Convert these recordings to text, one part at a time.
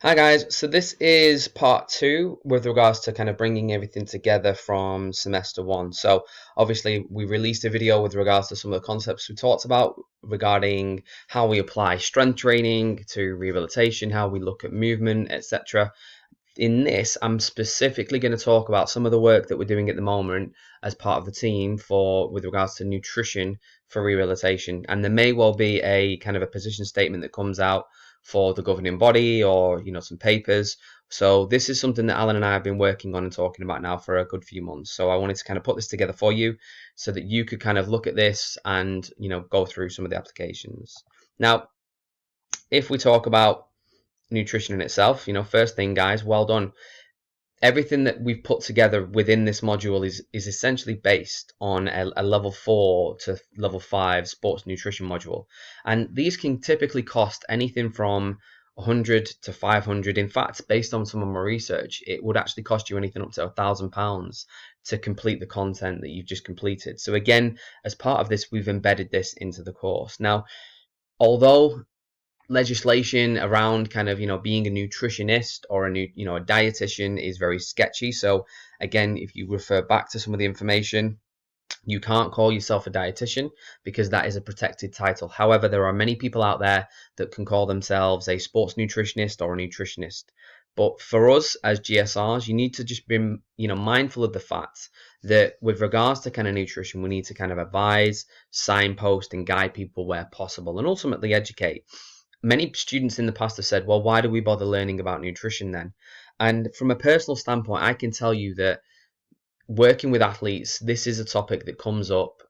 Hi guys, so this is part two with regards to kind of bringing everything together from semester one. So obviously we released a video with regards to some of the concepts we talked about regarding how we apply strength training to rehabilitation, how we look at movement, etc. In this, I'm specifically going to talk about some of the work that we're doing at the moment as part of the team for with regards to nutrition for rehabilitation. And there may well be a kind of a position statement that comes out for the governing body or some papers. So this is something that Alan and I have been working on and talking about now for a good few months. So I wanted to kind of put this together for you so that you could kind of look at this and go through some of the applications. Now, if we talk about nutrition in itself, first thing, guys, well done. Everything that we've put together within this module is essentially based on a level 4 to level 5 sports nutrition module, and these can typically cost anything from 100 to 500. In fact, based on some of my research, it would actually cost you anything up to £1,000 to complete the content that you've just completed. So again, as part of this, we've embedded this into the course. Now, although legislation around kind of being a nutritionist or a dietitian is very sketchy. So again, if you refer back to some of the information, you can't call yourself a dietitian because that is a protected title. However, there are many people out there that can call themselves a sports nutritionist or a nutritionist. But for us as GSRs, you need to just be mindful of the fact that with regards to kind of nutrition, we need to kind of advise, signpost, and guide people where possible, and ultimately educate. Many students in the past have said, well, why do we bother learning about nutrition then? And from a personal standpoint, I can tell you that working with athletes, this is a topic that comes up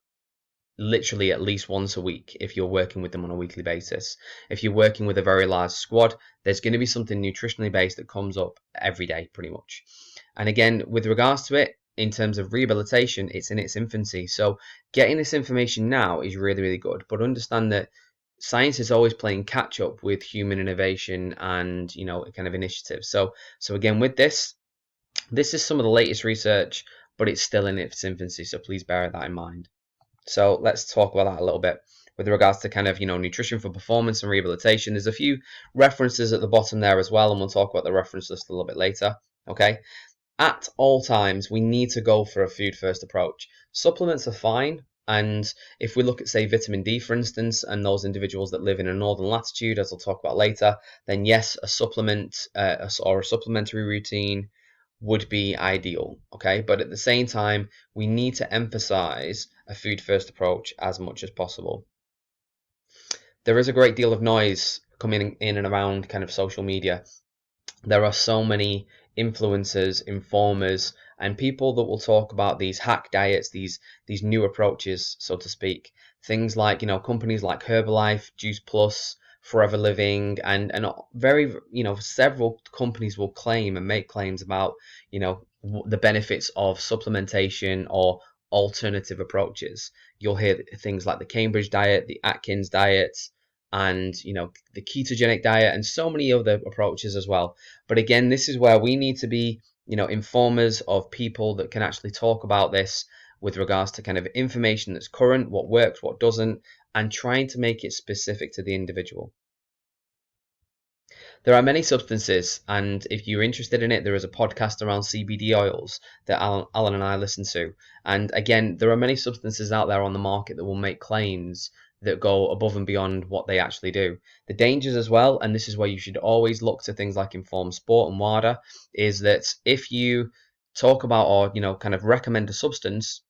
literally at least once a week if you're working with them on a weekly basis. If you're working with a very large squad, there's going to be something nutritionally based that comes up every day pretty much. And again, with regards to it, in terms of rehabilitation, it's in its infancy. So getting this information now is really, really good. But understand that science is always playing catch up with human innovation and kind of initiatives. So again, with this is some of the latest research, but it's still in its infancy. So please bear that in mind. So let's talk about that a little bit with regards to kind of nutrition for performance and rehabilitation. There's a few references at the bottom there as well, and we'll talk about the reference list a little bit later. Okay. At all times, we need to go for a food first approach. Supplements are fine. And if we look at, say, vitamin D, for instance, and those individuals that live in a northern latitude, as I'll talk about later, then yes, a supplement or a supplementary routine would be ideal. Okay. But at the same time, we need to emphasize a food first approach as much as possible. There is a great deal of noise coming in and around kind of social media. There are so many influencers, informers, and people that will talk about these hack diets, these new approaches, so to speak. Things like companies like Herbalife, Juice Plus, Forever Living, and very several companies will claim and make claims about the benefits of supplementation or alternative approaches. You'll hear things like the Cambridge diet, the Atkins diet, and the ketogenic diet, and so many other approaches as well. But again, this is where we need to be informers of people that can actually talk about this with regards to kind of information that's current, what works, what doesn't, and trying to make it specific to the individual. There are many substances, and if you're interested in it, there is a podcast around CBD oils that Alan and I listen to. And again, there are many substances out there on the market that will make claims that go above and beyond what they actually do. The dangers as well, and this is where you should always look to things like Informed Sport and WADA, is that if you talk about or kind of recommend a substance,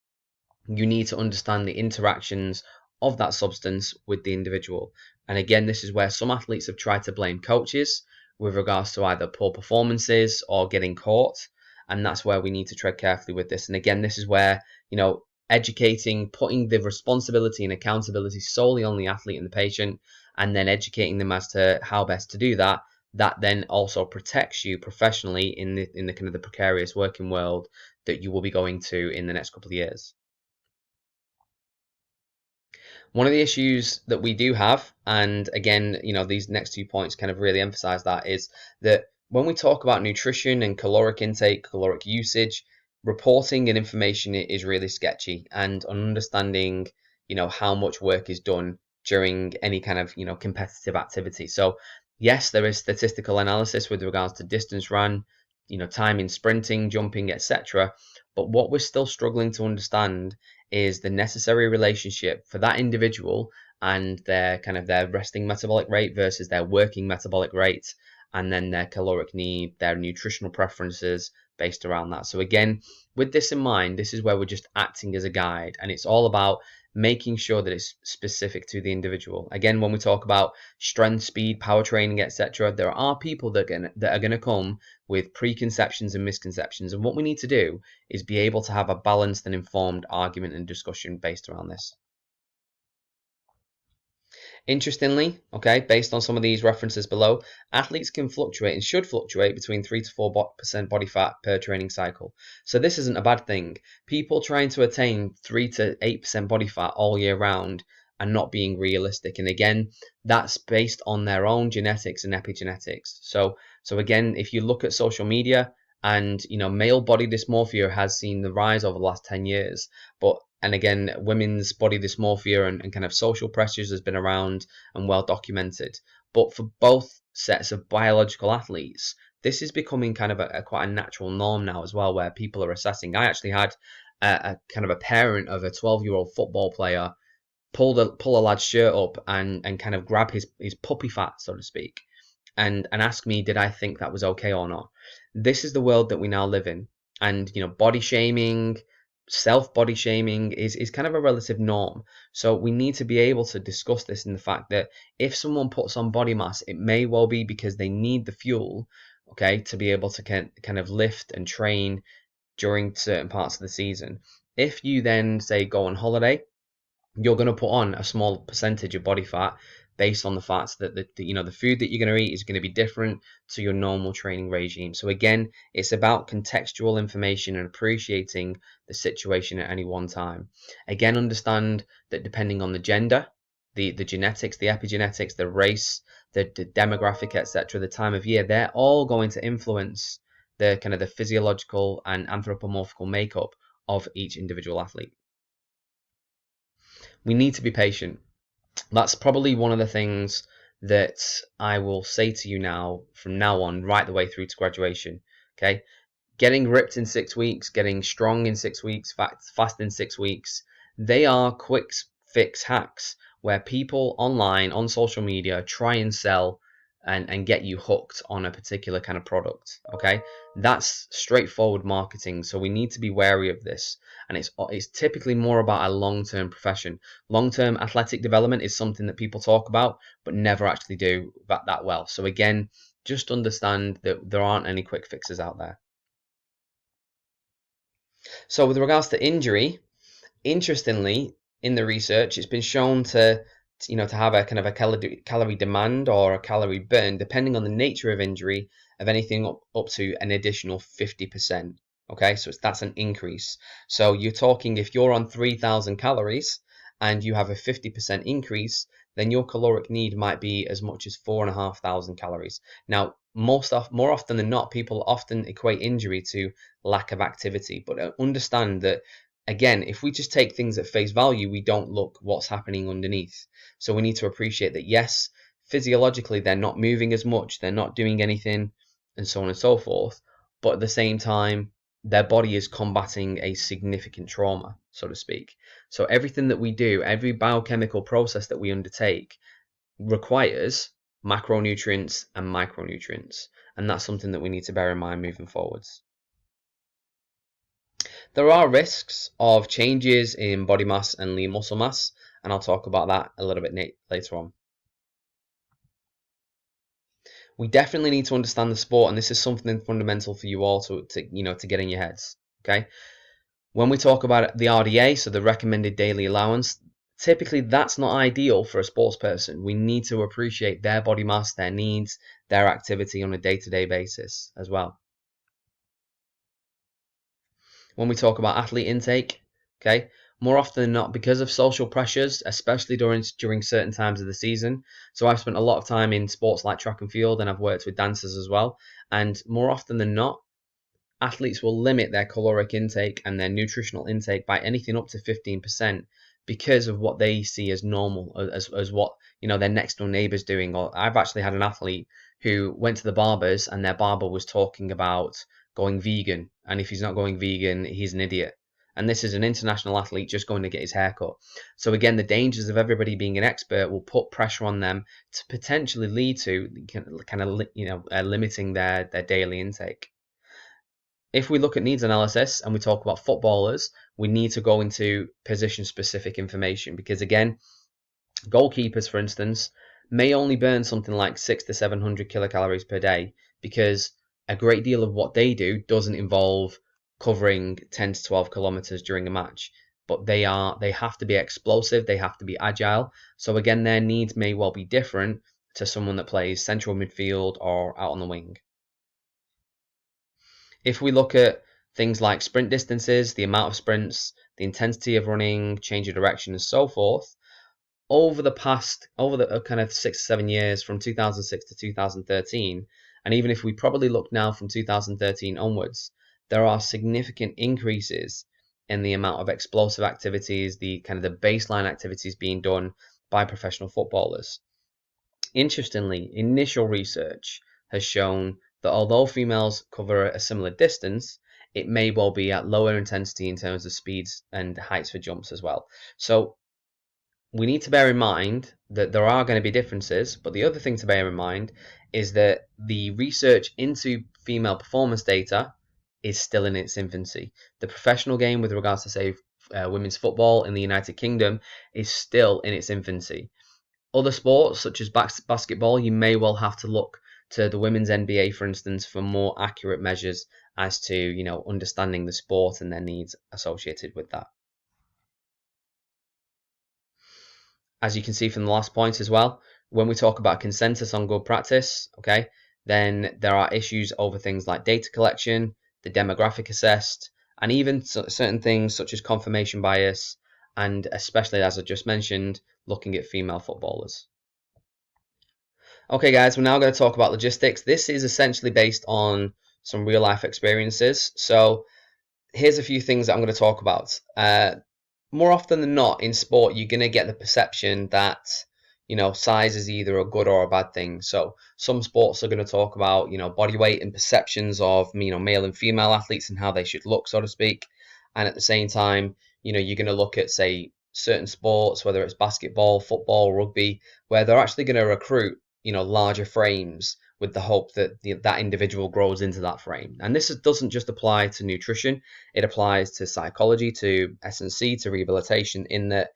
you need to understand the interactions of that substance with the individual. And again, this is where some athletes have tried to blame coaches with regards to either poor performances or getting caught. And that's where we need to tread carefully with this. And again, this is where, educating, putting the responsibility and accountability solely on the athlete and the patient, and then educating them as to how best to do that. That then also protects you professionally in the kind of the precarious working world that you will be going to in the next couple of years. One of the issues that we do have, and again, these next 2 points kind of really emphasize that, is that when we talk about nutrition and caloric intake, caloric usage, reporting and information is really sketchy, and understanding, how much work is done during any kind of, competitive activity. So Yes, there is statistical analysis with regards to distance run, time in sprinting, jumping, etc. But what we're still struggling to understand is the necessary relationship for that individual and their resting metabolic rate versus their working metabolic rate, and then their caloric need, their nutritional preferences based around that. So again, with this in mind, this is where we're just acting as a guide, and it's all about making sure that it's specific to the individual. Again, when we talk about strength, speed, power training, etc., there are people that are going to come with preconceptions and misconceptions. And what we need to do is be able to have a balanced and informed argument and discussion based around this. Interestingly, okay, based on some of these references below, athletes can fluctuate and should fluctuate between 3 to 4% body fat per training cycle. So this isn't a bad thing. People trying to attain 3 to 8% body fat all year round are not being realistic. And again, that's based on their own genetics and epigenetics. So again, if you look at social media, and male body dysmorphia has seen the rise over the last 10 years, but and again, women's body dysmorphia and kind of social pressures has been around and well documented. But for both sets of biological athletes, this is becoming kind of a quite a natural norm now as well, where people are assessing. I actually had a kind of a parent of a 12-year-old football player pull a lad's shirt up and kind of grab his puppy fat, so to speak, and ask me, did I think that was okay or not? This is the world that we now live in. And body shaming, self body shaming is kind of a relative norm. So we need to be able to discuss this in the fact that if someone puts on body mass, it may well be because they need the fuel, okay, to be able to kind of lift and train during certain parts of the season. If you then say go on holiday, you're going to put on a small percentage of body fat based on the fact that the food that you're going to eat is going to be different to your normal training regime. So again, it's about contextual information and appreciating the situation at any one time. Again, understand that depending on the gender, the genetics, the epigenetics, the race, the demographic, etc., the time of year, they're all going to influence the kind of the physiological and anthropomorphical makeup of each individual athlete. We need to be patient. That's probably one of the things that I will say to you now, from now on, right the way through to graduation. Okay, getting ripped in 6 weeks, getting strong in 6 weeks, fast in 6 weeks, they are quick fix hacks where people online on social media try and sell and get you hooked on a particular kind of product. Okay, that's straightforward marketing, so we need to be wary of this. And it's typically more about a long-term profession. Long-term athletic development is something that people talk about but never actually do that well. So again, just understand that there aren't any quick fixes out there. So with regards to injury, interestingly, in the research, it's been shown to have a kind of a calorie demand or a calorie burn, depending on the nature of injury, of anything up to an additional 50%. Okay, so that's an increase. So you're talking, if you're on 3,000 calories and you have a 50% increase, then your caloric need might be as much as 4,500 calories. Now, more often than not, people often equate injury to lack of activity, but understand that, again, if we just take things at face value, we don't look what's happening underneath. So we need to appreciate that, yes, physiologically they're not moving as much, they're not doing anything, and so on and so forth. But at the same time, their body is combating a significant trauma, so to speak. So everything that we do, every biochemical process that we undertake, requires macronutrients and micronutrients. And that's something that we need to bear in mind moving forwards. There are risks of changes in body mass and lean muscle mass, and I'll talk about that a little bit later on. We definitely need to understand the sport, and this is something fundamental for you all to get in your heads. Okay, when we talk about the RDA, so the recommended daily allowance, typically that's not ideal for a sports person. We need to appreciate their body mass, their needs, their activity on a day-to-day basis as well. When we talk about athlete intake, okay, more often than not, because of social pressures, especially during certain times of the season. So I've spent a lot of time in sports like track and field, and I've worked with dancers as well. And more often than not, athletes will limit their caloric intake and their nutritional intake by anything up to 15%, because of what they see as normal, as what their next door neighbor's doing. Or I've actually had an athlete who went to the barbers and their barber was talking about going vegan, and if he's not going vegan, he's an idiot. And this is an international athlete just going to get his hair cut. So again, the dangers of everybody being an expert will put pressure on them to potentially lead to kind of limiting their daily intake. If we look at needs analysis and we talk about footballers, we need to go into position specific information, because again, goalkeepers, for instance, may only burn something like 600 to 700 kilocalories per day, because a great deal of what they do doesn't involve covering 10 to 12 kilometers during a match. But they have to be explosive, they have to be agile. So again, their needs may well be different to someone that plays central midfield or out on the wing. If we look at things like sprint distances, the amount of sprints, the intensity of running, change of direction, and so forth, over the kind of 6 or 7 years from 2006 to 2013, and even if we probably look now from 2013 onwards, there are significant increases in the amount of explosive activities, the kind of the baseline activities being done by professional footballers. Interestingly, initial research has shown that although females cover a similar distance, it may well be at lower intensity in terms of speeds and heights for jumps as well. So we need to bear in mind that there are going to be differences, but the other thing to bear in mind is that the research into female performance data is still in its infancy. The professional game with regards to, say, women's football in the United Kingdom is still in its infancy. Other sports, such as basketball, you may well have to look to the women's NBA, for instance, for more accurate measures as to, understanding the sport and their needs associated with that. As you can see from the last point as well, when we talk about consensus on good practice, okay, then there are issues over things like data collection, the demographic assessed, and even certain things such as confirmation bias, and especially, as I just mentioned, looking at female footballers. Okay, guys, we're now going to talk about logistics. This is essentially based on some real life experiences. So here's a few things that I'm going to talk about. More often than not in sport, you're going to get the perception that, size is either a good or a bad thing. So some sports are going to talk about, body weight and perceptions of, male and female athletes and how they should look, so to speak. And at the same time, you're going to look at, say, certain sports, whether it's basketball, football, rugby, where they're actually going to recruit, larger frames with the hope that that individual grows into that frame. And this doesn't just apply to nutrition, it applies to psychology, to S&C, to rehabilitation, in that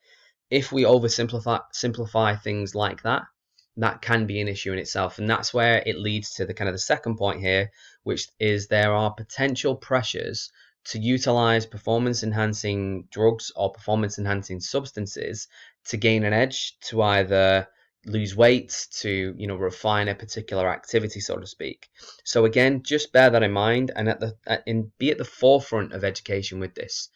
if we simplify things like that, that can be an issue in itself. And that's where it leads to the kind of the second point here, which is there are potential pressures to utilize performance enhancing drugs or performance enhancing substances to gain an edge, to either lose weight, to refine a particular activity, so to speak. So again, just bear that in mind, and be at the forefront of education with this.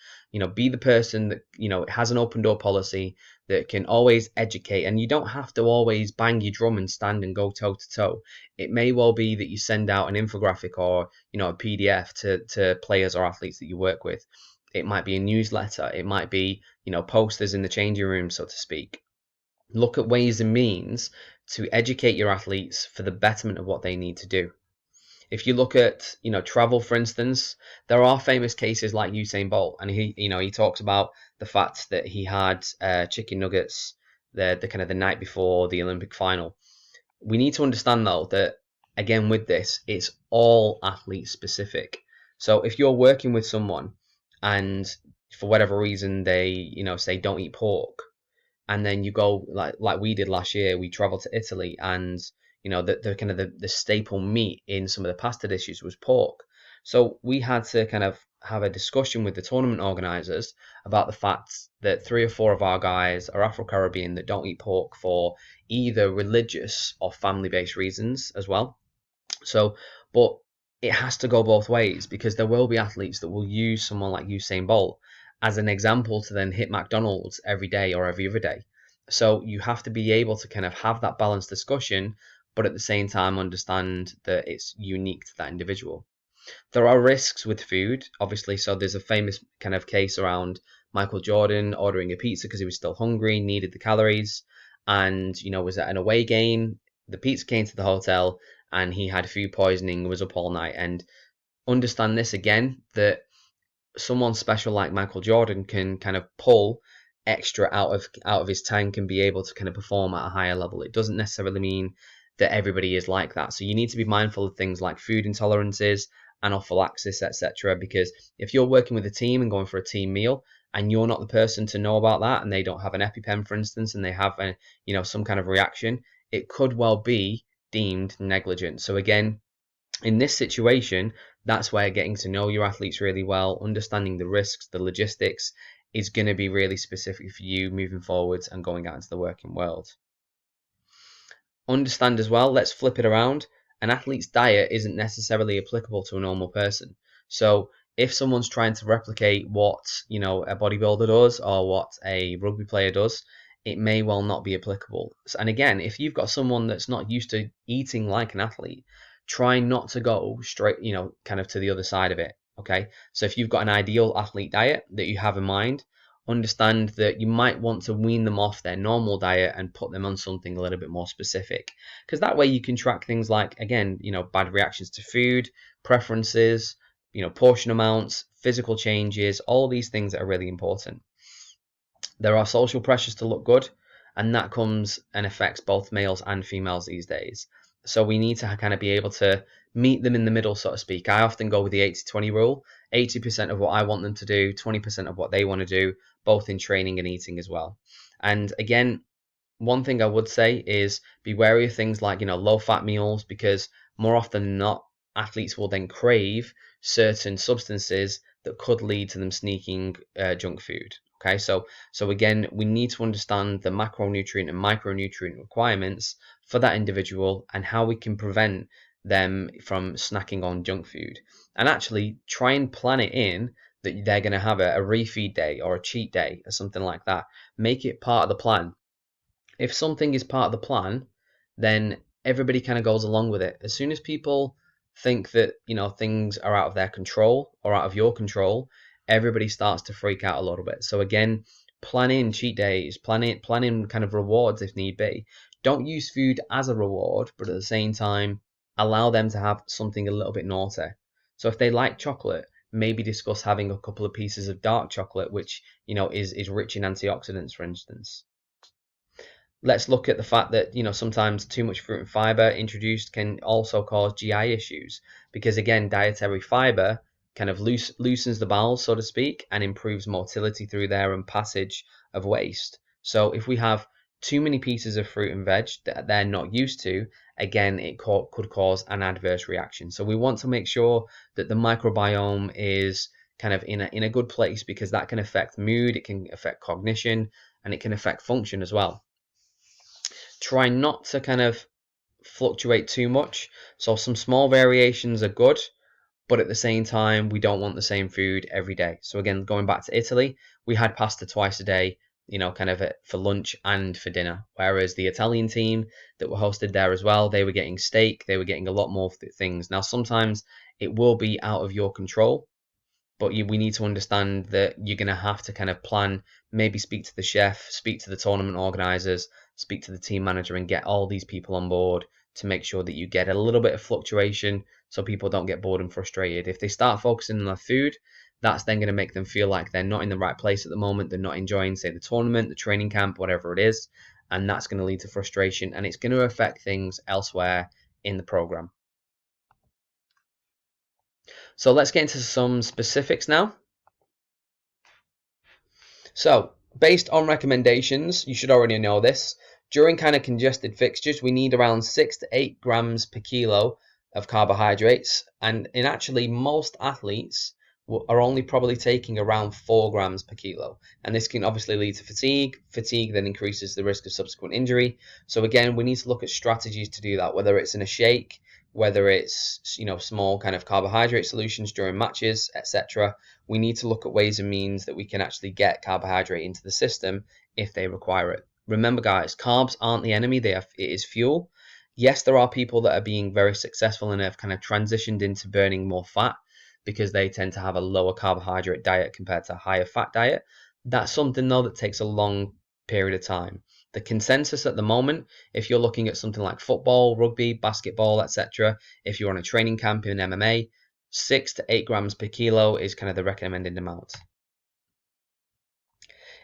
Be the person that has an open door policy, that can always educate, and you don't have to always bang your drum and stand and go toe to toe. It may well be that you send out an infographic or a PDF to players or athletes that you work with. It might be a newsletter, it might be posters in the changing room, so to speak. Look at ways and means to educate your athletes for the betterment of what they need to do. If you look at travel, for instance, there are famous cases like Usain Bolt, and he talks about the fact that he had chicken nuggets the kind of the night before the Olympic final. We need to understand though that, again, with this, it's all athlete specific. So if you're working with someone and for whatever reason they say don't eat pork, and then you go like we did last year, we traveled to Italy, and the kind of the staple meat in some of the pasta dishes was pork. So we had to kind of have a discussion with the tournament organizers about the fact that 3 or 4 of our guys are Afro-Caribbean that don't eat pork for either religious or family-based reasons as well. So, but it has to go both ways, because there will be athletes that will use someone like Usain Bolt as an example to then hit McDonald's every day or every other day. So you have to be able to kind of have that balanced discussion, but at the same time understand that it's unique to that individual. There are risks with food, obviously. So there's a famous kind of case around Michael Jordan ordering a pizza because he was still hungry, needed the calories, and was at an away game. The pizza came to the hotel, and he had food poisoning, was up all night. And understand this again, that someone special like Michael Jordan can kind of pull extra out of his tank and be able to kind of perform at a higher level. It doesn't necessarily mean that everybody is like that. So you need to be mindful of things like food intolerances, anaphylaxis, etc. Because if you're working with a team and going for a team meal and you're not the person to know about that, and they don't have an EpiPen, for instance, and they have some kind of reaction, it could well be deemed negligent. So again, in this situation, that's where getting to know your athletes really well, understanding the risks, the logistics, is going to be really specific for you moving forwards and going out into the working world. Understand as well, let's flip it around. An athlete's diet isn't necessarily applicable to a normal person. So if someone's trying to replicate what, a bodybuilder does or what a rugby player does, it may well not be applicable. And again, if you've got someone that's not used to eating like an athlete, try not to go straight, kind of to the other side of it. Okay. So if you've got an ideal athlete diet that you have in mind, understand that you might want to wean them off their normal diet and put them on something a little bit more specific, because that way you can track things like, again, bad reactions to food, preferences, portion amounts, physical changes, all these things that are really important. There are social pressures to look good, and that comes and affects both males and females these days. So we need to kind of be able to meet them in the middle, so to speak. I often go with the 80-20 rule. 80% of what I want them to do, 20% of what they want to do, both in training and eating as well. And again, one thing I would say is be wary of things like, low fat meals, because more often than not, athletes will then crave certain substances that could lead to them sneaking junk food. Okay, so again, we need to understand the macronutrient and micronutrient requirements for that individual and how we can prevent them from snacking on junk food, and actually try and plan it in that they're going to have a refeed day or a cheat day or something like that. Make it part of the plan. If something is part of the plan, then everybody kind of goes along with it. As soon as people think that, things are out of their control or out of your control, everybody starts to freak out a little bit. So again, plan in cheat days, plan in kind of rewards if need be. Don't use food as a reward, but at the same time, allow them to have something a little bit naughty. So if they like chocolate, maybe discuss having a couple of pieces of dark chocolate, which, is rich in antioxidants, for instance. Let's look at the fact that, sometimes too much fruit and fiber introduced can also cause GI issues, because again, dietary fiber kind of loosens the bowels, so to speak, and improves motility through there and passage of waste. So if we have too many pieces of fruit and veg that they're not used to, again, it could cause an adverse reaction. So we want to make sure that the microbiome is kind of in a good place, because that can affect mood, it can affect cognition, and it can affect function as well. Try not to kind of fluctuate too much. So some small variations are good, but at the same time, we don't want the same food every day. So again, going back to Italy, we had pasta twice a day, kind of for lunch and for dinner. Whereas the Italian team that were hosted there as well, they were getting steak, they were getting a lot more things. Now, sometimes it will be out of your control, but we need to understand that you're going to have to kind of plan, maybe speak to the chef, speak to the tournament organizers, speak to the team manager, and get all these people on board to make sure that you get a little bit of fluctuation so people don't get bored and frustrated. If they start focusing on their food, that's then going to make them feel like they're not in the right place at the moment. They're not enjoying, say, the tournament, the training camp, whatever it is. And that's going to lead to frustration, and it's going to affect things elsewhere in the program. So let's get into some specifics now. So, based on recommendations, you should already know this. During kind of congested fixtures, we need around 6 to 8 grams per kilo of carbohydrates. And in actually, most athletes are only probably taking around 4 grams per kilo. And this can obviously lead to fatigue. Fatigue then increases the risk of subsequent injury. So again, we need to look at strategies to do that, whether it's in a shake, whether it's, small kind of carbohydrate solutions during matches, etc. We need to look at ways and means that we can actually get carbohydrate into the system if they require it. Remember, guys, carbs aren't the enemy. It is fuel. Yes, there are people that are being very successful and have kind of transitioned into burning more fat because they tend to have a lower carbohydrate diet compared to a higher fat diet. That's something though that takes a long period of time. The consensus at the moment, if you're looking at something like football, rugby, basketball, etc., if you're on a training camp in MMA, 6 to 8 grams per kilo is kind of the recommended amount.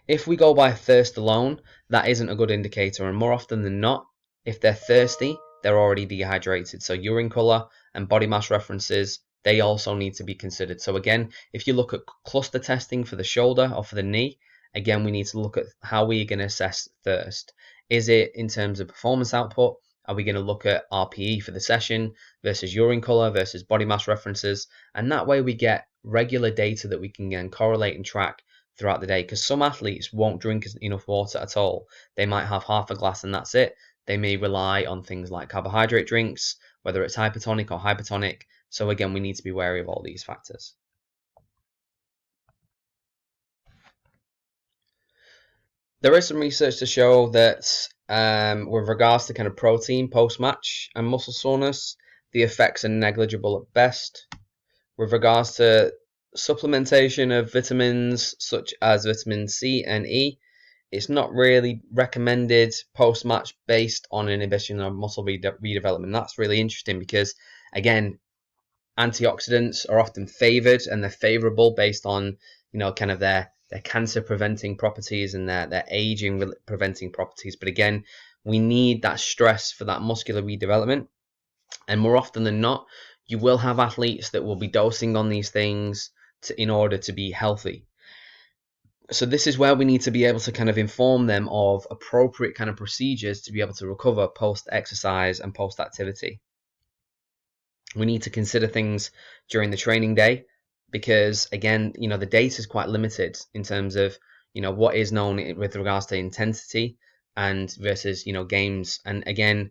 If we go by thirst alone, that isn't a good indicator, and more often than not, if they're thirsty, they're already dehydrated. So urine color and body mass references, they also need to be considered. So again, if you look at cluster testing for the shoulder or for the knee, again, we need to look at how we're going to assess thirst. Is it in terms of performance output? Are we going to look at RPE for the session versus urine color versus body mass references? And that way we get regular data that we can then correlate and track throughout the day, because some athletes won't drink enough water at all. They might have half a glass and that's it. They may rely on things like carbohydrate drinks, whether it's hypertonic or hypotonic. So again, we need to be wary of all these factors. There is some research to show that with regards to kind of protein post-match and muscle soreness, the effects are negligible at best. With regards to supplementation of vitamins such as vitamin C and E, it's not really recommended post-match based on inhibition of muscle redevelopment. That's really interesting because, again, antioxidants are often favored and they're favorable based on, kind of their cancer preventing properties and their aging preventing properties. But again, we need that stress for that muscular redevelopment. And more often than not, you will have athletes that will be dosing on these things in order to be healthy. So this is where we need to be able to kind of inform them of appropriate kind of procedures to be able to recover post exercise and post activity. We need to consider things during the training day because, again, the data is quite limited in terms of what is known with regards to intensity and versus games. And again,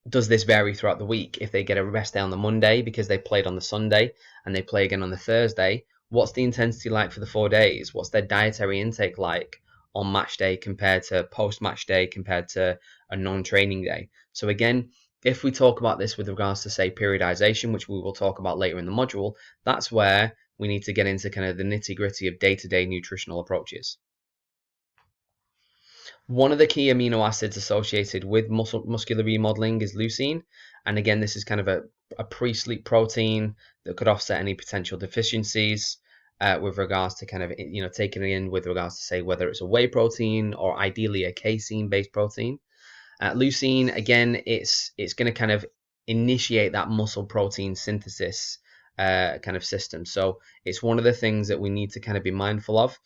does this vary throughout the week? If they get a rest day on the Monday because they played on the Sunday and they play again on the Thursday, what's the intensity like for the 4 days? What's their dietary intake like on match day compared to post match day compared to a non-training day? So again, if we talk about this with regards to, say, periodization, which we will talk about later in the module, that's where we need to get into kind of the nitty-gritty of day-to-day nutritional approaches. One of the key amino acids associated with muscular remodeling is leucine. And again, this is kind of a pre-sleep protein that could offset any potential deficiencies with regards to kind of, taking it in with regards to, say, whether it's a whey protein or ideally a casein-based protein. Leucine, again, it's going to kind of initiate that muscle protein synthesis kind of system. So it's one of the things that we need to kind of be mindful of.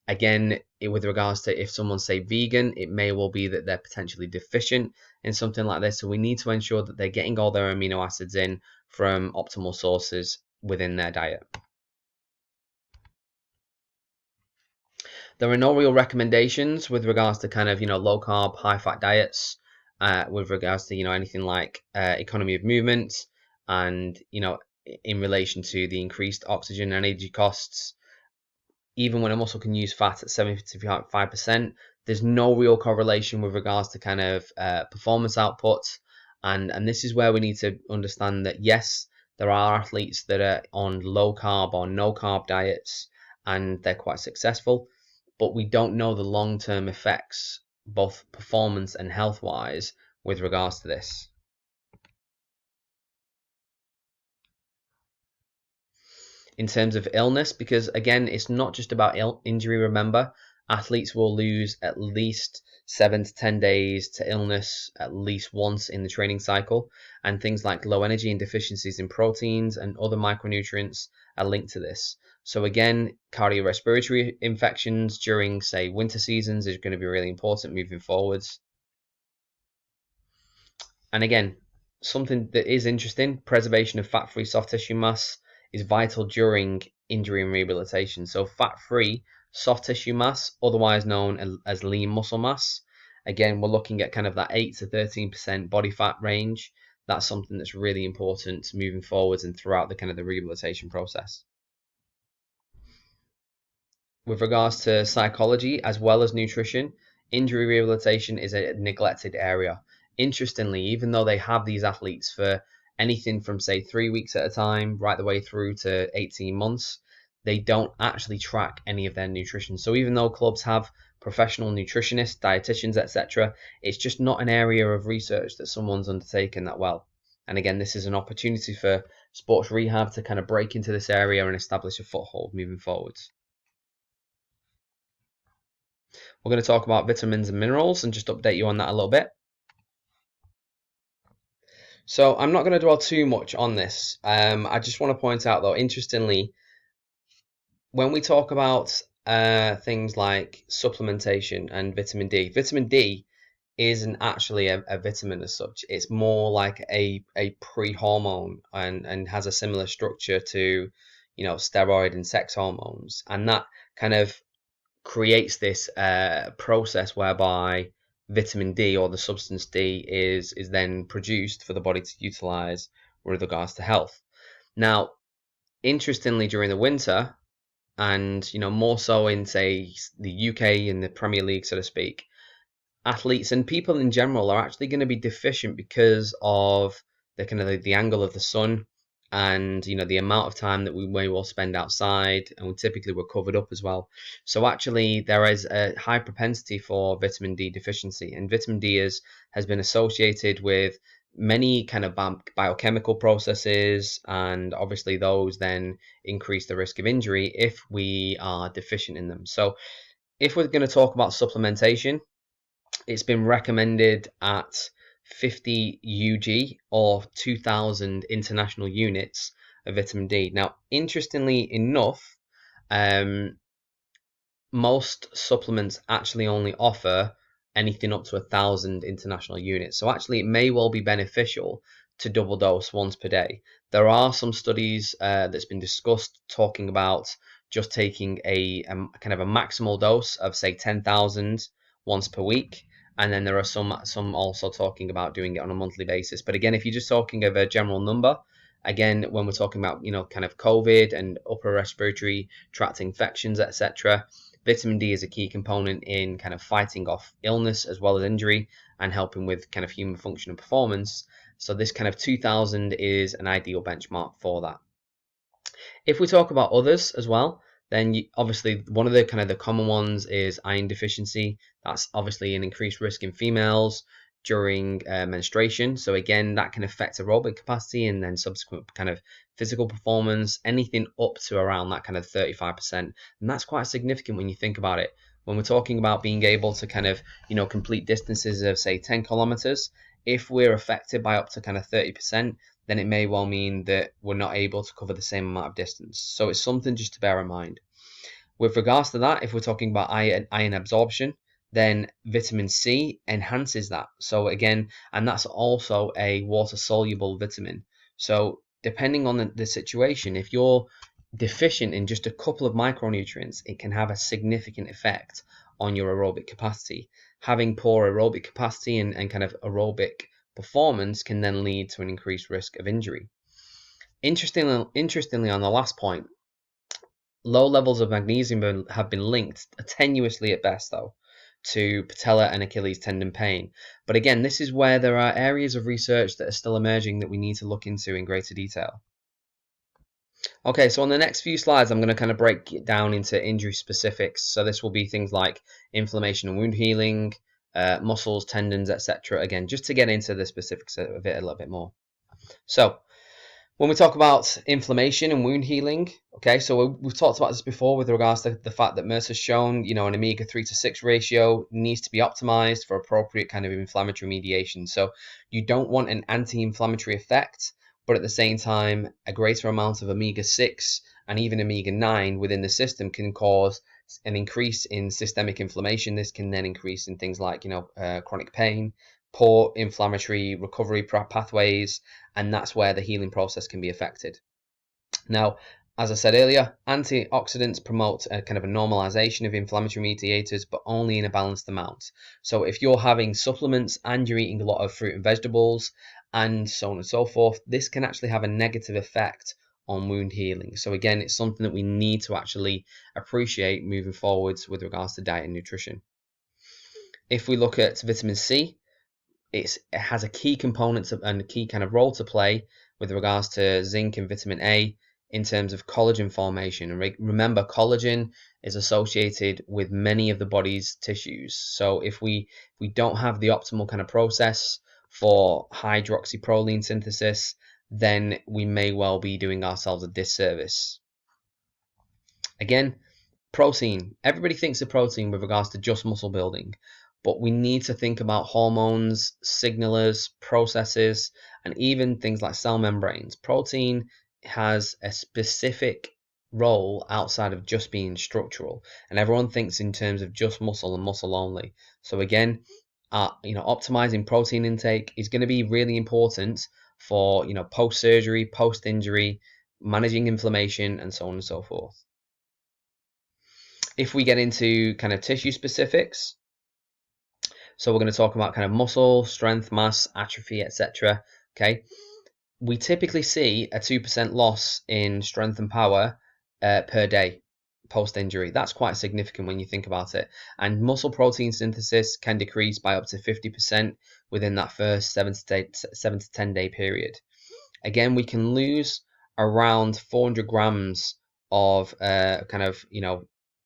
Again, with regards to if someone's, say, vegan, it may well be that they're potentially deficient in something like this. So we need to ensure that they're getting all their amino acids in from optimal sources within their diet. There are no real recommendations with regards to kind of, low carb, high fat diets, with regards to, anything like economy of movement and, in relation to the increased oxygen and energy costs. Even when a muscle can use fat at 75%, there's no real correlation with regards to kind of performance output. And this is where we need to understand that, yes, there are athletes that are on low carb or no carb diets and they're quite successful, but we don't know the long-term effects, both performance and health-wise, with regards to this. In terms of illness, because again, it's not just about injury. Remember, athletes will lose at least 7 to 10 days to illness at least once in the training cycle, and things like low energy and deficiencies in proteins and other micronutrients are linked to this. So again, cardiorespiratory infections during, say, winter seasons is going to be really important moving forwards. And again, something that is interesting, preservation of fat-free soft tissue mass is vital during injury and rehabilitation. So fat-free soft tissue mass, otherwise known as lean muscle mass, again, we're looking at kind of that 8 to 13% body fat range. That's something that's really important moving forwards and throughout the kind of the rehabilitation process. With regards to psychology as well as nutrition, injury rehabilitation is a neglected area. Interestingly, even though they have these athletes for anything from, say, 3 weeks at a time right the way through to 18 months, they don't actually track any of their nutrition. So even though clubs have professional nutritionists, dietitians, etc., it's just not an area of research that someone's undertaken that well. And again, this is an opportunity for sports rehab to kind of break into this area and establish a foothold moving forwards. We're going to talk about vitamins and minerals and just update you on that a little bit. So I'm not going to dwell too much on this. I just want to point out, though, interestingly, when we talk about things like supplementation and vitamin D isn't actually a vitamin as such. It's more like a pre-hormone and has a similar structure to, steroid and sex hormones. And that kind of creates this process whereby vitamin D, or the substance D, is then produced for the body to utilize with regards to health. Now, interestingly, during the winter, and more so in, say, the UK and the Premier League, so to speak, athletes and people in general are actually going to be deficient because of the kind of the angle of the sun, and the amount of time that we may well spend outside, and we typically we're covered up as well. So actually there is a high propensity for vitamin D deficiency, and vitamin D has been associated with many kind of biochemical processes, and obviously those then increase the risk of injury if we are deficient in them. So if we're going to talk about supplementation, it's been recommended at 50 UG, or 2000 international units of vitamin D. Now, interestingly enough, um, most supplements actually only offer anything up to 1,000 international units. So actually, it may well be beneficial to double dose once per day. There are some studies that's been discussed talking about just taking a kind of a maximal dose of, say, 10,000 once per week. And then there are some also talking about doing it on a monthly basis. But again, if you're just talking of a general number, again, when we're talking about, kind of COVID and upper respiratory tract infections, etc., vitamin D is a key component in kind of fighting off illness as well as injury, and helping with kind of human function and performance. So this kind of 2000 is an ideal benchmark for that. If we talk about others as well, then obviously one of the kind of the common ones is iron deficiency. That's obviously an increased risk in females during menstruation. So again, that can affect aerobic capacity and then subsequent kind of physical performance, anything up to around that kind of 35%. And that's quite significant when you think about it. When we're talking about being able to kind of, complete distances of, say, 10 kilometers, if we're affected by up to kind of 30%, then it may well mean that we're not able to cover the same amount of distance. So it's something just to bear in mind. With regards to that, if we're talking about iron absorption, then vitamin C enhances that. So again, and that's also a water soluble vitamin. So depending on the situation, if you're deficient in just a couple of micronutrients, it can have a significant effect on your aerobic capacity. Having poor aerobic capacity and kind of aerobic performance can then lead to an increased risk of injury. Interestingly, on the last point, low levels of magnesium have been linked, tenuously at best though, to patella and Achilles tendon pain. But again, this is where there are areas of research that are still emerging that we need to look into in greater detail. Okay, so on the next few slides, I'm going to kind of break it down into injury specifics. So this will be things like inflammation and wound healing, muscles, tendons, etc. Again, just to get into the specifics of it a little bit more. So when we talk about inflammation and wound healing, okay, so we've talked about this before with regards to the fact that Mercer's shown, an omega 3 to 6 ratio needs to be optimized for appropriate kind of inflammatory mediation. So you don't want an anti-inflammatory effect, but at the same time, a greater amount of omega 6 and even omega 9 within the system can cause an increase in systemic inflammation. This can then increase in things like, chronic pain, poor inflammatory recovery pathways, and that's where the healing process can be affected. Now, as I said earlier, antioxidants promote a kind of a normalization of inflammatory mediators, but only in a balanced amount. So if you're having supplements and you're eating a lot of fruit and vegetables and so on and so forth, this can actually have a negative effect on wound healing. So again, it's something that we need to actually appreciate moving forwards with regards to diet and nutrition. If we look at vitamin C, it has a key component and a key kind of role to play with regards to zinc and vitamin A in terms of collagen formation. And remember, collagen is associated with many of the body's tissues. So if we don't have the optimal kind of process for hydroxyproline synthesis, then we may well be doing ourselves a disservice. Again, protein. Everybody thinks of protein with regards to just muscle building, but we need to think about hormones, signalers, processes, and even things like cell membranes. Protein has a specific role outside of just being structural, and everyone thinks in terms of just muscle and muscle only. So again, optimizing protein intake is going to be really important for post surgery, post injury, managing inflammation, and so on and so forth. If we get into kind of tissue specifics, so we're going to talk about kind of muscle, strength, mass, atrophy, etc. Okay, we typically see a 2% loss in strength and power per day post injury. That's quite significant when you think about it. And muscle protein synthesis can decrease by up to 50% within that first 7 to 10 day period. Again, we can lose around 400 grams of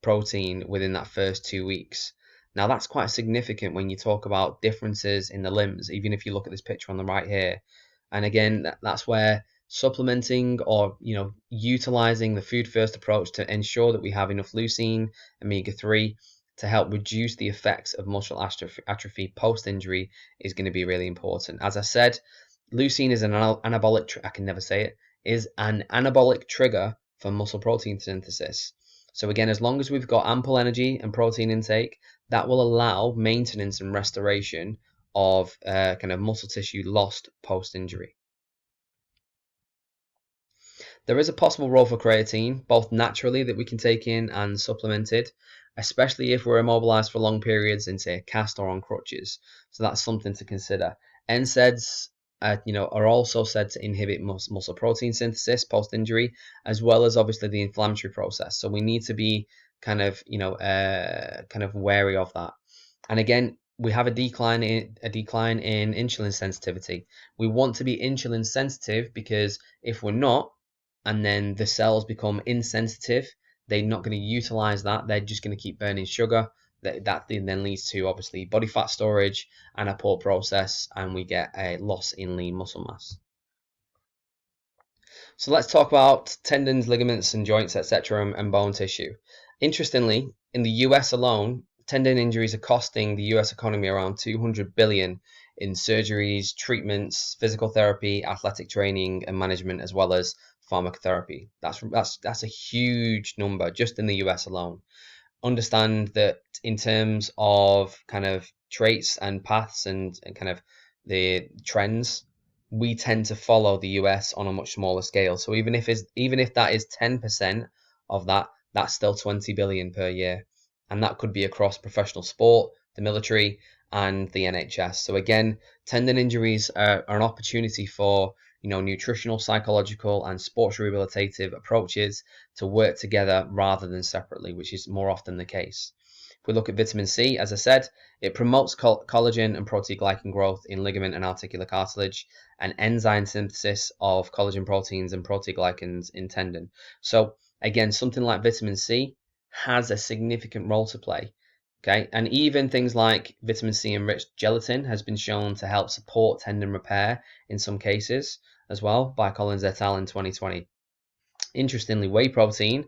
protein within that first 2 weeks. Now that's quite significant when you talk about differences in the limbs, even if you look at this picture on the right here. And again, that's where supplementing or utilizing the food first approach to ensure that we have enough leucine, omega-3 to help reduce the effects of muscle atrophy post injury is going to be really important. As I said, leucine is an anabolic, I can never say it, is an anabolic trigger for muscle protein synthesis. So again, as long as we've got ample energy and protein intake, that will allow maintenance and restoration of kind of muscle tissue lost post-injury. There is a possible role for creatine, both naturally that we can take in and supplemented, especially if we're immobilized for long periods in, say, a cast or on crutches. So that's something to consider. NSAIDs, are also said to inhibit muscle protein synthesis post-injury, as well as obviously the inflammatory process. So we need to be kind of wary of that. And again, we have a decline in insulin sensitivity. We want to be insulin sensitive because if we're not, and then the cells become insensitive, they're not going to utilize that. They're just going to keep burning sugar. That then leads to obviously body fat storage and a poor process, and we get a loss in lean muscle mass. So let's talk about tendons, ligaments, and joints, etc., and bone tissue. Interestingly, in the US alone, tendon injuries are costing the US economy around 200 billion in surgeries, treatments, physical therapy, athletic training, and management, as well as pharmacotherapy. That's a huge number just in the US alone. Understand that in terms of kind of traits and paths and kind of the trends, we tend to follow the US on a much smaller scale. So even if that is 10% of that, that's still 20 billion per year, and that could be across professional sport, the military, and the NHS. So again, tendon injuries are an opportunity for nutritional, psychological, and sports rehabilitative approaches to work together rather than separately, which is more often the case. If we look at vitamin C, as I said, it promotes collagen and proteoglycan growth in ligament and articular cartilage, and enzyme synthesis of collagen proteins and proteoglycans in tendon. So again, something like vitamin C has a significant role to play. Okay, and even things like vitamin C enriched gelatin has been shown to help support tendon repair in some cases as well by Collins et al. In 2020. Interestingly, whey protein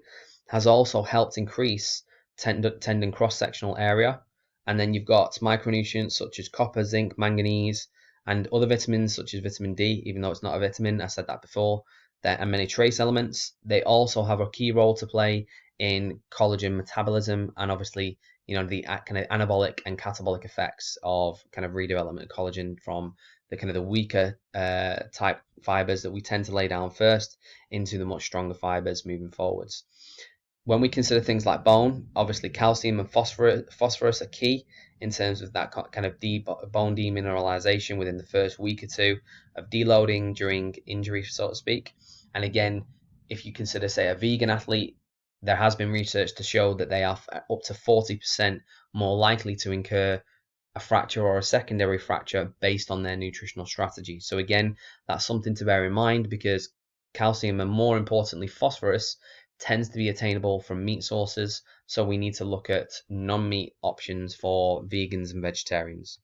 has also helped increase tendon cross-sectional area. And then you've got micronutrients such as copper, zinc, manganese, and other vitamins such as vitamin D, even though it's not a vitamin, I said that before, and many trace elements. They also have a key role to play in collagen metabolism and obviously the kind of anabolic and catabolic effects of kind of redevelopment of collagen from the kind of the weaker type fibers that we tend to lay down first into the much stronger fibers moving forwards. When we consider things like bone, obviously calcium and phosphorus are key in terms of that kind of bone demineralization within the first week or two of deloading during injury, so to speak. And again, if you consider, say, a vegan athlete, there has been research to show that they are up to 40% more likely to incur a fracture or a secondary fracture based on their nutritional strategy. So again, that's something to bear in mind because calcium, and more importantly, phosphorus tends to be attainable from meat sources. So we need to look at non-meat options for vegans and vegetarians.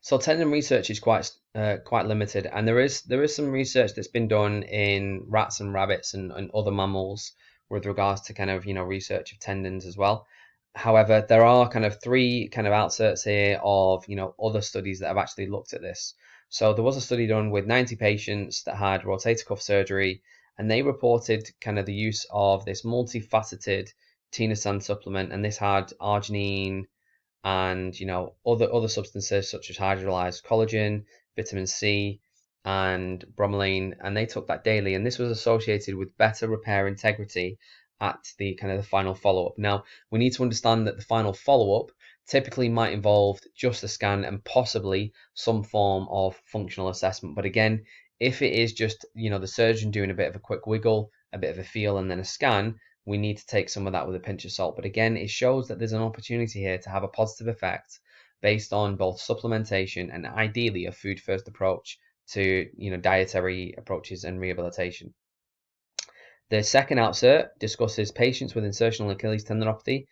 So tendon research is quite limited, and there is some research that's been done in rats and rabbits and other mammals with regards to kind of research of tendons as well. However, there are kind of three kind of outserts here of other studies that have actually looked at this. So there was a study done with 90 patients that had rotator cuff surgery, and they reported kind of the use of this multifaceted tenosan supplement, and this had arginine and other substances such as hydrolyzed collagen, vitamin C, and bromelain, and they took that daily, and this was associated with better repair integrity at the kind of the final follow-up. Now, we need to understand that the final follow-up typically might involve just a scan and possibly some form of functional assessment. But again, if it is just the surgeon doing a bit of a quick wiggle, a bit of a feel, and then a scan, we need to take some of that with a pinch of salt. But again, it shows that there's an opportunity here to have a positive effect based on both supplementation and ideally a food first approach to dietary approaches and rehabilitation. The second outsert discusses patients with insertional Achilles tendinopathy,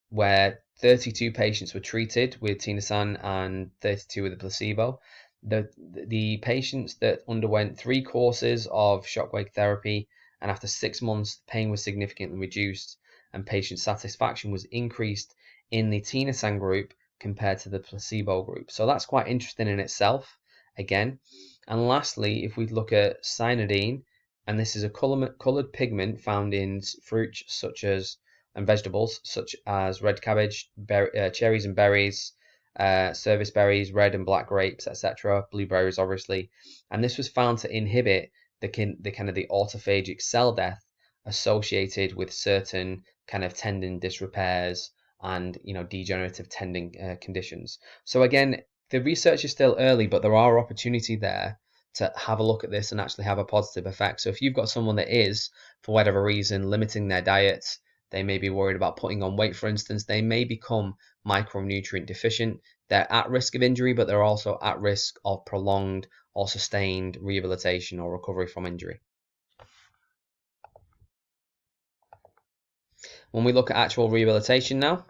where 32 patients were treated with tenosan and 32 with a placebo. The patients that underwent 3 courses of shockwave therapy, and after 6 months, pain was significantly reduced and patient satisfaction was increased in the tenosan group compared to the placebo group. So that's quite interesting in itself, again. And lastly, if we look at cyanidine, and this is a colored pigment found in fruits such as and vegetables such as red cabbage, cherries and berries, service berries, red and black grapes, etc. Blueberries, obviously, and this was found to inhibit the kind of the autophagic cell death associated with certain kind of tendon disrepairs and degenerative tendon conditions. So again, the research is still early, but there are opportunity there to have a look at this and actually have a positive effect. So if you've got someone that is, for whatever reason, limiting their diet, they may be worried about putting on weight, for instance, they may become micronutrient deficient. They're at risk of injury, but they're also at risk of prolonged or sustained rehabilitation or recovery from injury. When we look at actual rehabilitation now,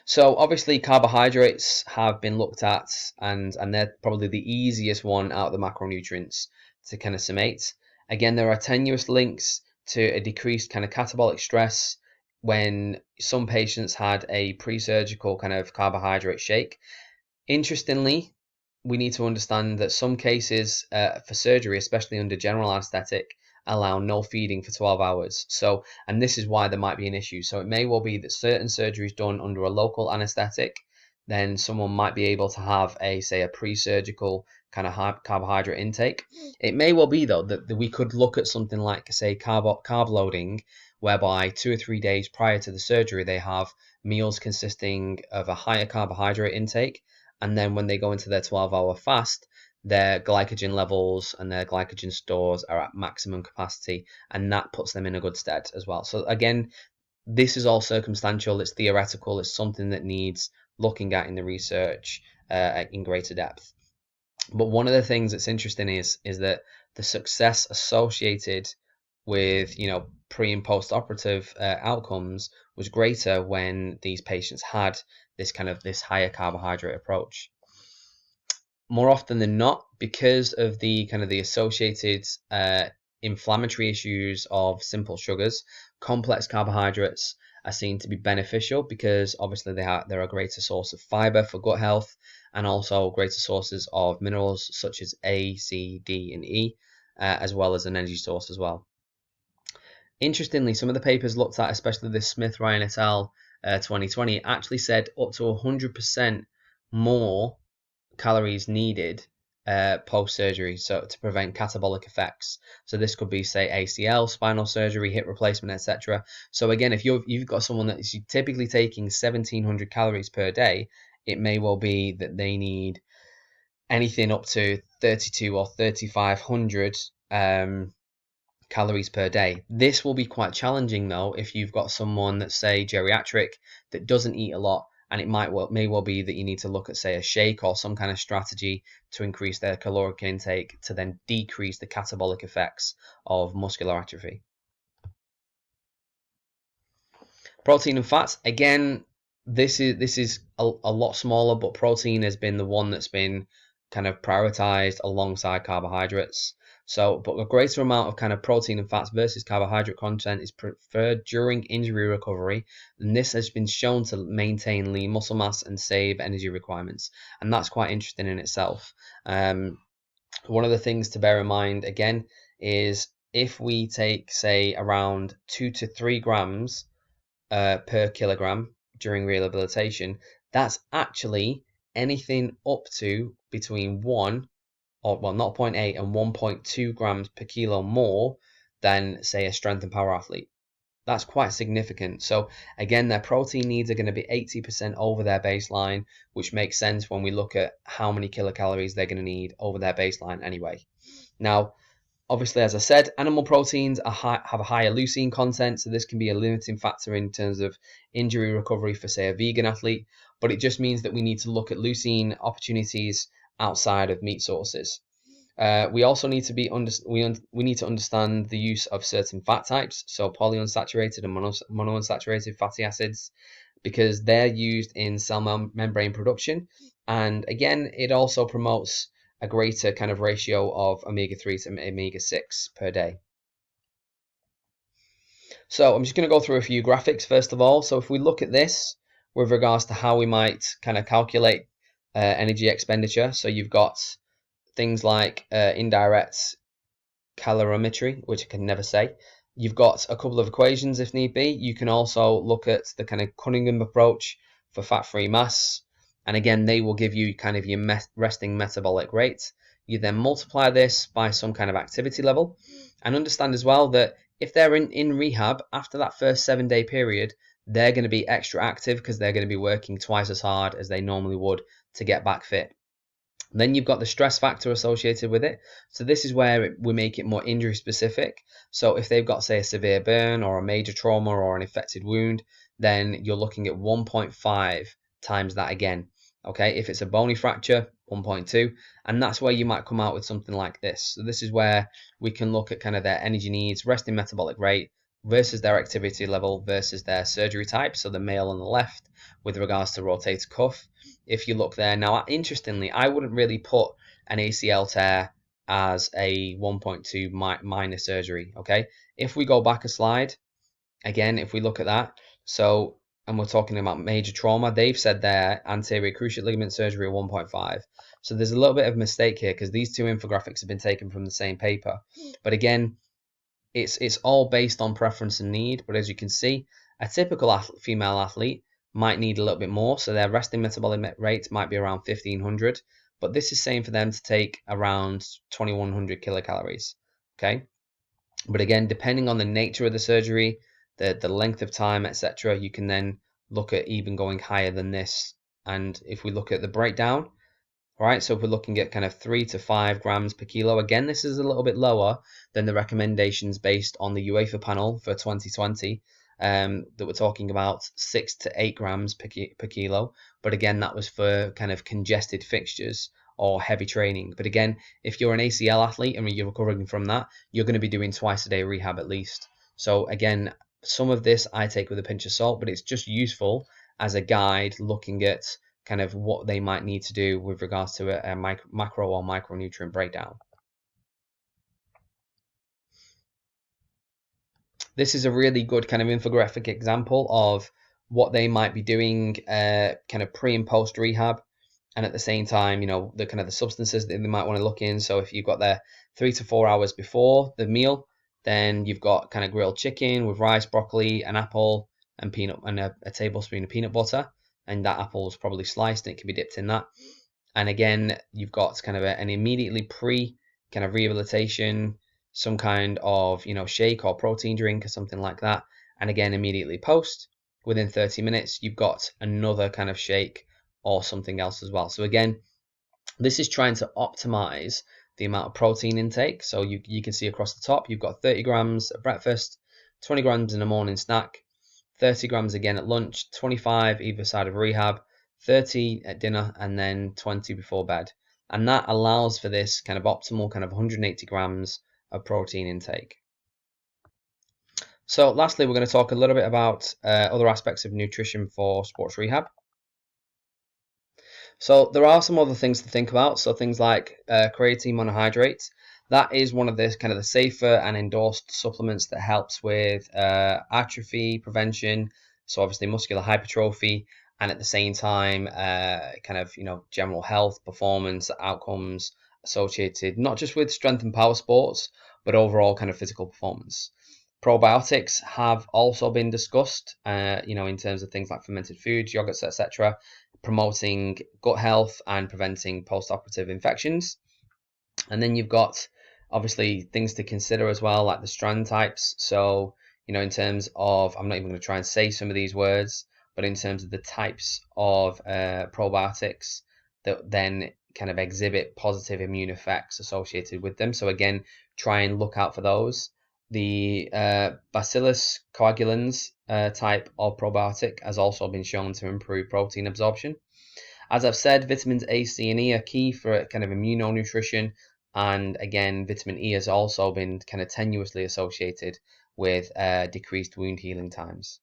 so obviously carbohydrates have been looked at, and they're probably the easiest one out of the macronutrients to kind of summate. Again, there are tenuous links to a decreased kind of catabolic stress when some patients had a pre-surgical kind of carbohydrate shake. Interestingly, we need to understand that some cases for surgery, especially under general anesthetic, allow no feeding for 12 hours. So, and this is why there might be an issue. So it may well be that certain surgeries done under a local anesthetic, then someone might be able to have say a pre-surgical kind of carbohydrate intake. It may well be though that we could look at something like say carb loading, whereby 2 or 3 days prior to the surgery they have meals consisting of a higher carbohydrate intake, and then when they go into their 12-hour fast, their glycogen levels and their glycogen stores are at maximum capacity, and that puts them in a good stead as well. So again, this is all circumstantial, it's theoretical, it's something that needs looking at in the research in greater depth. But one of the things that's interesting is that the success associated with pre and post operative outcomes was greater when these patients had this higher carbohydrate approach. More often than not, because of the kind of the associated inflammatory issues of simple sugars, complex carbohydrates are seen to be beneficial because obviously they're a greater source of fiber for gut health, and also greater sources of minerals such as A, C, D, and E, as well as an energy source as well. Interestingly, some of the papers looked at, especially this Smith, Ryan et al. 2020, actually said up to 100% more calories needed post-surgery, so to prevent catabolic effects. So this could be, say, ACL, spinal surgery, hip replacement, etc. So again, if you've got someone that is typically taking 1,700 calories per day, it may well be that they need anything up to 32 or 3,500 calories per day. This will be quite challenging though if you've got someone that's say geriatric that doesn't eat a lot and it may well be that you need to look at, say, a shake or some kind of strategy to increase their caloric intake to then decrease the catabolic effects of muscular atrophy. Protein and fats, again, this is a lot smaller, but protein has been the one that's been kind of prioritized alongside carbohydrates. So, but a greater amount of kind of protein and fats versus carbohydrate content is preferred during injury recovery, and this has been shown to maintain lean muscle mass and save energy requirements, and that's quite interesting in itself. One of the things to bear in mind again is if we take, say, around 2 to 3 grams per kilogram during rehabilitation, that's actually anything up to between 1 or, well, not 0.8 and 1.2 grams per kilo more than, say, a strength and power athlete. That's quite significant. So again, their protein needs are going to be 80% over their baseline, which makes sense when we look at how many kilocalories they're going to need over their baseline anyway. Now, obviously, as I said, animal proteins have a higher leucine content, so this can be a limiting factor in terms of injury recovery for, say, a vegan athlete, but it just means that we need to look at leucine opportunities outside of meat sources. We also need to we need to understand the use of certain fat types, so polyunsaturated and monounsaturated fatty acids, because they're used in cell membrane production, and again, it also promotes a greater kind of ratio of omega-3 to omega-6 per day. So I'm just going to go through a few graphics first of all. So if we look at this with regards to how we might kind of calculate energy expenditure, so you've got things like indirect calorimetry, which I can never say. You've got a couple of equations if need be. You can also look at the kind of Cunningham approach for fat-free mass. And again, they will give you kind of your resting metabolic rate. You then multiply this by some kind of activity level. And understand as well that if they're in rehab, after that first 7-day period, they're going to be extra active because they're going to be working twice as hard as they normally would to get back fit. Then you've got the stress factor associated with it. So this is where we make it more injury specific. So if they've got, say, a severe burn or a major trauma or an infected wound, then you're looking at 1.5 times that again. Okay, if it's a bony fracture, 1.2, and that's where you might come out with something like this. So this is where we can look at kind of their energy needs, resting metabolic rate versus their activity level versus their surgery type. So the male on the left with regards to rotator cuff. If you look there now, interestingly, I wouldn't really put an ACL tear as a 1.2 minor surgery. Okay, if we go back a slide again, if we look at that, so, and we're talking about major trauma, they've said there anterior cruciate ligament surgery 1.5. So there's a little bit of a mistake here because these two infographics have been taken from the same paper. But again, it's all based on preference and need. But as you can see, a typical female athlete might need a little bit more, so their resting metabolic rate might be around 1500, but this is saying for them to take around 2100 kilocalories. Okay, but again, depending on the nature of the surgery, the length of time, etc., you can then look at even going higher than this. And if we look at the breakdown, right, so if we're looking at kind of 3 to 5 grams per kilo, again, this is a little bit lower than the recommendations based on the UEFA panel for 2020, that we're talking about 6 to 8 grams per kilo. But again, that was for kind of congested fixtures or heavy training. But again, if you're an ACL athlete and you're recovering from that, you're going to be doing twice a day rehab at least. So again, some of this I take with a pinch of salt, but it's just useful as a guide looking at kind of what they might need to do with regards to a macro or micronutrient breakdown. This is a really good kind of infographic example of what they might be doing kind of pre and post rehab, and at the same time, you know, the kind of the substances that they might want to look in. So if you've got there 3 to 4 hours before the meal, then you've got kind of grilled chicken with rice, broccoli, an apple, and peanut, and a tablespoon of peanut butter, and that apple is probably sliced and it can be dipped in that. And again, you've got kind of an immediately pre kind of rehabilitation, some kind of, you know, shake or protein drink or something like that. And again, immediately post, within 30 minutes, you've got another kind of shake or something else as well. So again, this is trying to optimize the amount of protein intake. So you can see across the top, you've got 30 grams at breakfast, 20 grams in a morning snack, 30 grams again at lunch, 25 either side of rehab, 30 at dinner, and then 20 before bed. And that allows for this kind of optimal kind of 180 grams of protein intake. So lastly, we're going to talk a little bit about other aspects of nutrition for sports rehab. So there are some other things to think about. So things like creatine monohydrate. That is one of the kind of the safer and endorsed supplements that helps with atrophy prevention. So obviously muscular hypertrophy, and at the same time, kind of general health, performance outcomes associated not just with strength and power sports, but overall kind of physical performance. Probiotics have also been discussed, in terms of things like fermented foods, yogurts, etc., promoting gut health and preventing post-operative infections. And then you've got obviously things to consider as well, like the strand types. So, in terms of, I'm not even going to try and say some of these words, but in terms of the types of probiotics that then kind of exhibit positive immune effects associated with them. So again, try and look out for those. The Bacillus coagulans type of probiotic has also been shown to improve protein absorption. As I've said, vitamins A, C, and E are key for kind of immunonutrition. And again, vitamin E has also been kind of tenuously associated with decreased wound healing times.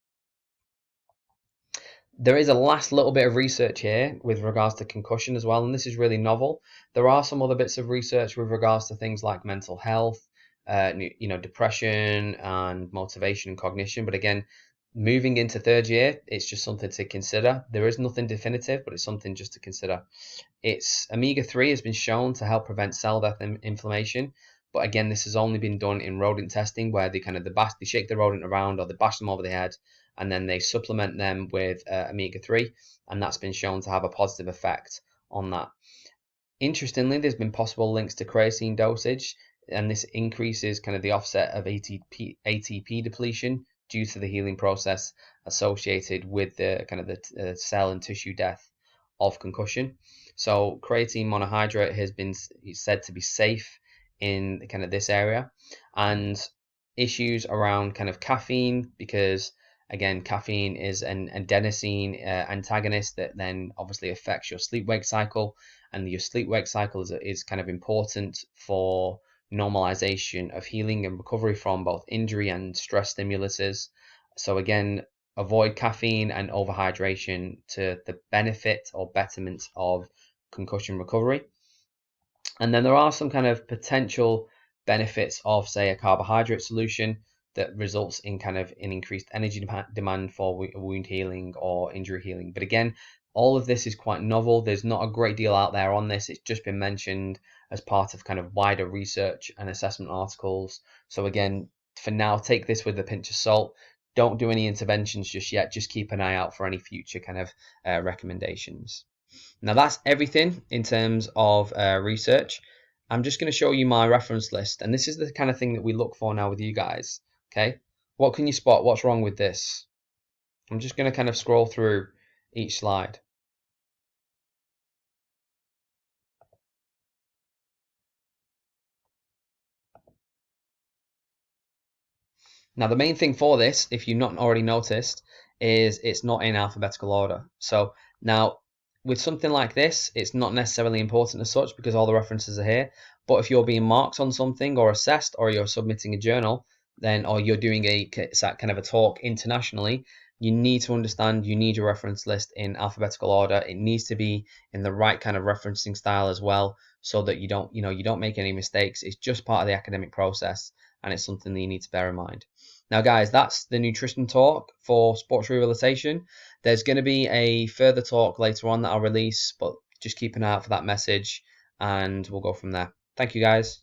There is a last little bit of research here with regards to concussion as well, and this is really novel. There are some other bits of research with regards to things like mental health, depression and motivation and cognition. But again, moving into third year, it's just something to consider. There is nothing definitive, but it's something just to consider. It's omega-3 has been shown to help prevent cell death and inflammation. But again, this has only been done in rodent testing where they kind of they shake the rodent around or they bash them over the head and then they supplement them with omega-3, and that's been shown to have a positive effect on that. Interestingly, there's been possible links to creatine dosage, and this increases kind of the offset of ATP depletion due to the healing process associated with the kind of the cell and tissue death of concussion. So creatine monohydrate has been said to be safe in kind of this area, and issues around kind of caffeine, because again, caffeine is an adenosine antagonist that then obviously affects your sleep-wake cycle, and your sleep-wake cycle is kind of important for normalization of healing and recovery from both injury and stress stimuluses. So again, avoid caffeine and overhydration to the benefit or betterment of concussion recovery. And then there are some kind of potential benefits of, say, a carbohydrate solution that results in kind of an increased energy demand for wound healing or injury healing. But again, all of this is quite novel. There's not a great deal out there on this. It's just been mentioned as part of kind of wider research and assessment articles. So again, for now, take this with a pinch of salt. Don't do any interventions just yet. Just keep an eye out for any future kind of recommendations. Now that's everything in terms of research. I'm just going to show you my reference list, and this is the kind of thing that we look for now with you guys. Okay, what can you spot? What's wrong with this? I'm just going to kind of scroll through each slide. Now, the main thing for this, if you've not already noticed, is it's not in alphabetical order. So now, with something like this, it's not necessarily important as such because all the references are here. But if you're being marked on something or assessed, or you're submitting a journal, then or you're doing a kind of a talk internationally, you need to understand you need your reference list in alphabetical order. It needs to be in the right kind of referencing style as well, so that you don't make any mistakes. It's just part of the academic process, and it's something that you need to bear in mind. Now, guys, that's the nutrition talk for sports rehabilitation. There's going to be a further talk later on that I'll release, but just keep an eye out for that message and we'll go from there. Thank you, guys.